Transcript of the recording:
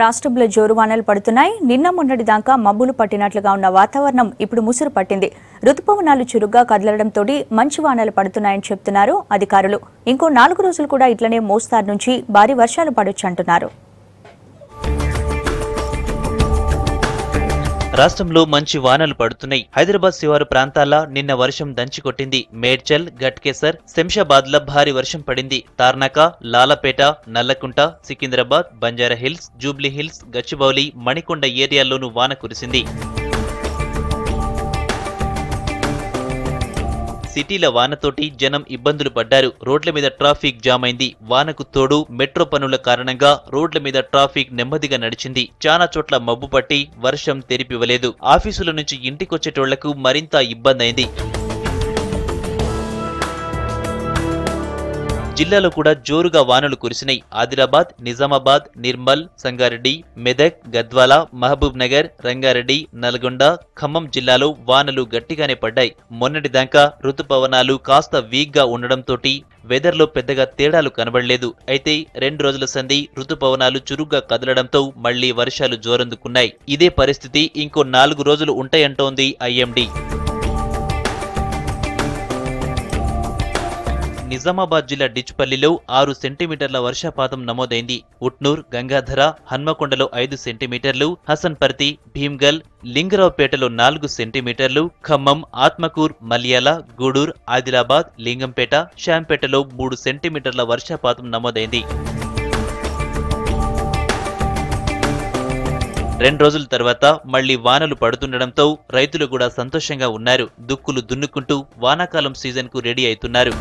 రాష్ట్రంలో జోరు వానలు పడుతున్నాయి. నిన్న మొన్నటి దాకా మబ్బులు పట్టినట్లుగా ఉన్న వాతావరణం ఇప్పుడు ముసురు పట్టింది. రుతుపవనాలు చురుగ్గా కదలడంతో మంచి వానలు పడుతున్నాయని చెప్తున్నారు అధికారులు. ఇంకో 4 రోజులు కూడా ఇట్లనే మోస్తారు నుంచి భారీ వర్షాలు పడొచ్చంటున్నారు. రాష్ట్రంలో మంచి వానలు పడుతున్నాయి. హైదరాబాద్ శివారు ప్రాంతాల్లో నిన్న వర్షం దంచికొట్టింది. మేడ్చల్, గట్కేసర్, శంషాబాద్ ల భారీ వర్షం పడింది. Tarnaka, Lalapet, Nallakunta, Secunderabad, Banjara Hills, Jubilee Hills, Gachibowli, Manikonda ఏరియాల్లోనూ వాన కురిసింది. సిటీల వానతోటి జనం ఇబ్బందులు పడ్డారు. రోడ్ల మీద ట్రాఫిక్ జామ్ అయింది. వానకు తోడు మెట్రో పనుల కారణంగా రోడ్ల మీద ట్రాఫిక్ నెమ్మదిగా నడిచింది. చాలా చోట్ల మబ్బు పట్టి వర్షం తెరిపివ్వలేదు. ఆఫీసుల నుంచి ఇంటికొచ్చేటోళ్లకు మరింత ఇబ్బంది అయింది. జిల్లాలో కూడా జోరుగా వానలు కురిసినాయి. ఆదిలాబాద్, నిజామాబాద్, నిర్మల్, సంగారెడ్డి, మెదక్, గద్వాల, మహబూబ్ నగర్, రంగారెడ్డి, నల్గొండ, ఖమ్మం జిల్లాలో వానలు గట్టిగానే పడ్డాయి. మొన్నటిదాకా రుతుపవనాలు కాస్త వీక్ గా ఉండడంతోటి వెదర్లో పెద్దగా తేడాలు కనబడలేదు. అయితే 2 రోజుల సంధి రుతుపవనాలు చురుగ్గా కదలడంతో మళ్లీ వర్షాలు జోరందుకున్నాయి. ఇదే పరిస్థితి ఇంకో 4 రోజులు ఉంటాయంటోంది ఐఎండీ. నిజామాబాద్ జిల్లా డిచ్పల్లిలో 6 సెంటీమీటర్ల వర్షపాతం నమోదైంది. ఉట్నూర్, గంగాధర, హన్మకొండలో 5 సెంటీమీటర్లు, హసన్పర్తి, భీమ్గల్, లింగరావుపేటలో 4 సెంటీమీటర్లు, ఖమ్మం, ఆత్మకూర్, మల్యాల, గూడూర్, ఆదిలాబాద్, లింగంపేట, శాంపేటలో 3 సెంటీమీటర్ల వర్షపాతం నమోదైంది. 2 రోజుల తర్వాత మళ్లీ వానలు పడుతుండటంతో రైతులు కూడా సంతోషంగా ఉన్నారు. దుక్కులు దున్నుకుంటూ వానాకాలం సీజన్ కు రెడీ అవుతున్నారు.